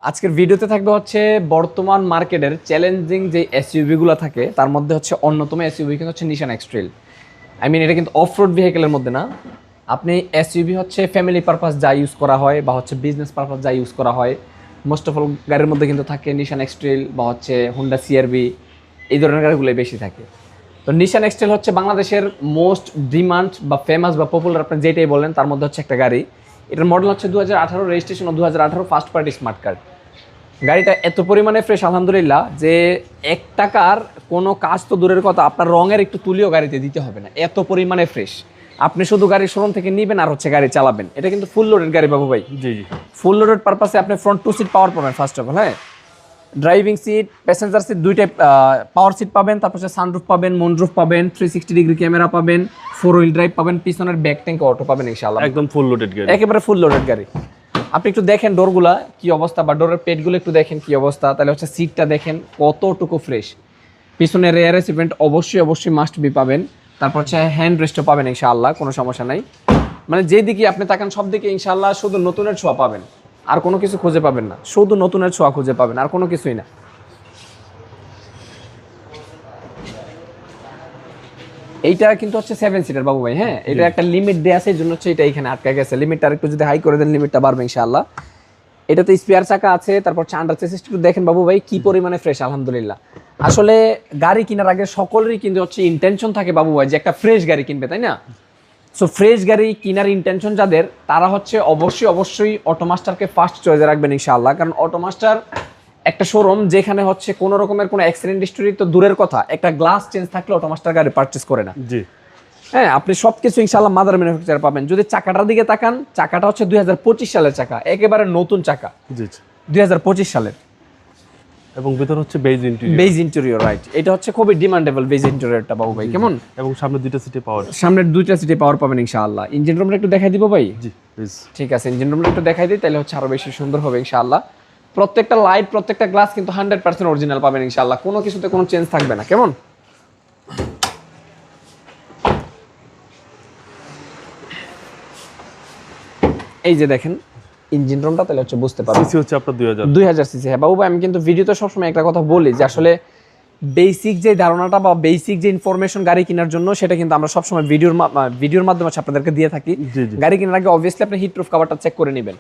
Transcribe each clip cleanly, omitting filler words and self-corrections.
আজকের ভিডিওতে থাকবে হচ্ছে বর্তমান মার্কেটের চ্যালেঞ্জিং যে এসইউভিগুলো থাকে তার মধ্যে হচ্ছে অন্যতম এসইউভি কিন্তু হচ্ছে নিশান এক্সট্রেল। এটা কিন্তু অফ রোড ভেহিকেলের মধ্যে না। আপনি এসইউভি হচ্ছে ফ্যামিলি পারপাস যা ইউজ করা হয় বা হচ্ছে বিজনেস পারপাস যা ইউজ করা হয়, মোস্ট অফ অল গাড়ির মধ্যে কিন্তু থাকে নিশান এক্সট্রেল বা হচ্ছে হুন্ডা সিআরভি, এই ধরনের গাড়িগুলোই বেশি থাকে। তো নিশান এক্সট্রেল হচ্ছে বাংলাদেশের মোস্ট ডিমান্ড বা ফেমাস বা পপুলার, আপনি যেটাই বলেন তার মধ্যে হচ্ছে একটা গাড়ি। এটার মডেল হচ্ছে 2018, registration 2018, first party smart card. গাড়িটা এত পরিমাণে ফ্রেশ আলহামদুলিল্লাহ যে 1 টাকার কোনো কাজ তো দূরের কথা, আপনার রঙের একটু তুলিও গাড়িতে দিতে হবে না, এত পরিমাণে ফ্রেশ। আপনি শুধু গাড়ির শোরুম থেকে নিবেন আর হচ্ছে গাড়ি চালাবেন। এটা কিন্তু ফুল লোডেড গাড়ি বাবু ভাই। জি জি, ফুল লোডেড পারপাসে আপনি ফ্রন্ট 2 সিট পাওয়ার পাবেন ফার্স্ট অফ অল। হ্যাঁ, ড্রাইভিং সিট, প্যাসেঞ্জার সিট দুইটাই পাওয়ার সিট পাবেন, তারপর সানরুফ পাবেন, মুনরুফ পাবেন, 360 ডিগ্রি ক্যামেরা পাবেন, 4 হুইল ড্রাইভ পাবেন, পিছনের ব্যাক ট্যাঙ্ক অটো পাবেন ইনশাআল্লাহ। একদম ফুল লোডেড গাড়ি, একেবারে ফুল লোডেড গাড়ি। আপনি একটু দেখেন ডোরগুলা কি অবস্থা বা ডোরের পেটগুলো একটু দেখেন কি অবস্থা, তাহলে হচ্ছে সিটটা দেখেন কতটুকু ফ্রেশ। পিছনে রেয়ার ইভেন্ট অবশ্যই মাস্ট বি পাবেন, তারপর হচ্ছে হ্যান্ড রেস্টও পাবেন ইনশাআল্লাহ, কোনো সমস্যা নাই। মানে যেদিকে আপনি তাকান সব দিকে ইনশাআল্লাহ শুধু নতুনের ছোঁয়া পাবেন, আর কোনো কিছু খুঁজে পাবেন না, শুধু নতুনের ছোঁয়া খুঁজে পাবেন, আর কোনো কিছুই না। এইটা কিন্তু হচ্ছে 7 সিটার বাবু ভাই। হ্যাঁ, এটা একটা লিমিট দেয়া আছে, এই জন্য হচ্ছে এটা এখানে আটকে গেছে। লিমিটটা আরেকটু যদি হাই করে দেন লিমিটটা বাড়বে ইনশাআল্লাহ। এটাতে স্পেয়ার চাকা আছে, তারপর চান্ডার চেসিস একটু দেখেন বাবু ভাই কি পরিমাণে ফ্রেশ আলহামদুলিল্লাহ। আসলে গাড়ি কেনার আগে সকলেরই কিন্তু হচ্ছে ইন্টেনশন থাকে বাবু ভাই যে একটা ফ্রেশ গাড়ি কিনবে, তাই না? সো ফ্রেশ গাড়ি কেনার ইন্টেনশন যাদের, তারা হচ্ছে অবশ্যই অটোমাস্টারকে ফার্স্ট চয়েসে রাখবেন ইনশাআল্লাহ। কারণ অটোমাস্টার একটা শোরুম যেখানে হচ্ছে কোনো রকমের কোনো অ্যাক্সিডেন্ট হিস্টোরি তো দূরের কথা, একটা গ্লাস চেঞ্জ থাকলে অটোমাস্টার গাড়ি পারচেস করে না। জি হ্যাঁ, আপনি সবকিছু ইনশাআল্লাহ মাদার ম্যানুফ্যাকচার পাবেন। যদি চাকাটার দিকে তাকান, চাকাটা হচ্ছে 2025 সালের চাকা, একেবারে নতুন চাকা, জি জি, 2025 সালের। এবং ভিতর হচ্ছে beige interior. Beige interior, right. এটা হচ্ছে খুবই ডিমান্ডেবল বেজ ইন্টেরিয়রটা বাবু ভাই। কেমন? এবং সামনে দুইটা সিটে পাওয়ার, সামনের দুইটা সিটে পাওয়ার পাবেন ইনশাআল্লাহ। ইঞ্জিন রুমটা একটু দেখাই দিব ভাই। জি প্লিজ। ঠিক আছে, ইঞ্জিন রুমটা একটু দেখাই দিই, তাহলে হচ্ছে আরো বেশি সুন্দর হবে ইনশাআল্লাহ। প্রত্যেকটা লাইট, প্রত্যেকটা গ্লাস কিন্তু 100% অরিজিনাল পাবেন ইনশাআল্লাহ, কোনো কিছুতে কোনো চেঞ্জ থাকবে না। কেমন? এই যে দেখেন ইঞ্জিন রুমটা, তাহলে হচ্ছে বুঝতে পারবেন। সিসি হচ্ছে আপনার 2000 সিসি। হ্যাঁ বাবু ভাই, আমি কিন্তু ভিডিওতে সবসময় একটা কথা বলি যে আসলে বেসিক যে ধারণাটা বা বেসিক যে ইনফরমেশন গাড়ি কেনার জন্য, সেটা কিন্তু আমরা সবসময় ভিডিওর মাধ্যমে আপনাদেরকে দিয়ে থাকি। গাড়ি কেনার আগে অবভিয়াসলি আপনি হিট প্রুফ কভারটা চেক করে নেবেন।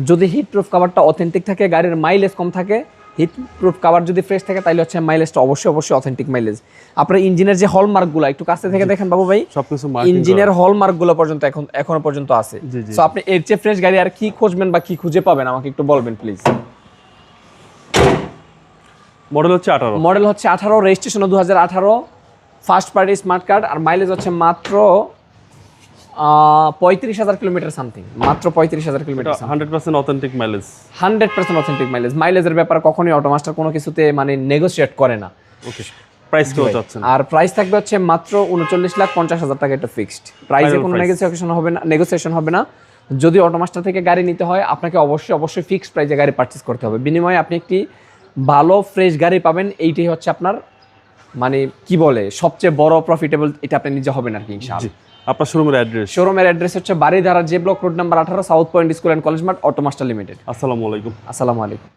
যদি হিট প্রুফ কভারটা অথেন্টিক থাকে, গাড়ির মাইলেজ কম থাকে, হিট প্রুফ কভার যদি ফ্রেশ থাকে, তাহলে হচ্ছে মাইলেজটা অবশ্যই অথেন্টিক মাইলেজ। আপনার ইঞ্জিনের যে হলমার্কগুলো একটু কাছে থেকে দেখেন বাবু ভাই, সবকিছু ইঞ্জিনের হলমার্কগুলো পর্যন্ত এখনো পর্যন্ত আছে। সো আপনি এর চেয়ে ফ্রেশ গাড়ি আর কি খুঁজবেন বা কি খুঁজে পাবেন আমাকে একটু বলবেন প্লিজ। মডেল হচ্ছে 18, মডেল হচ্ছে 18, registration 2018, first party smart card. আর মাইলেজ হচ্ছে মাত্র 35,000 কিলোমিটার সামথিং, মাত্র 35,000 kilometre. 100% authentic mileage, 100% authentic mileage. মাইলেজের ব্যাপারে কখনোই অটোমাস্টার কোনো কিছুতে মানে নেগোসিয়েট করে না। ওকে, প্রাইস কত যাচ্ছে? আর প্রাইস থাকবে হচ্ছে মাত্র 39,50,000 টাকা, এটা ফিক্সড প্রাইসে কোনো নেগোসিয়েশন হবে না। যদি অটোমাস্টার থেকে গাড়ি নিতে হয়, আপনাকে অবশ্যই ফিক্সড প্রাইসে গাড়ি পারচেজ করতে হবে। বিনিময়ে আপনি একটি ভালো ফ্রেশ গাড়ি পাবেন, এইটাই হচ্ছে আপনার মানে কি বলে সবচেয়ে বড় প্রফিটেবল, এটা আপনি নিজে হবেন আর কি ইনশাআল্লাহ। আপনার শোরুমের অ্যাড্রেস হচ্ছে Baridhara J block, road number 18, south point school and college মাঠ, অটোমাস্টার লিমিটেড। আসসালামু আলাইকুম। আসসালামু আলাইকুম।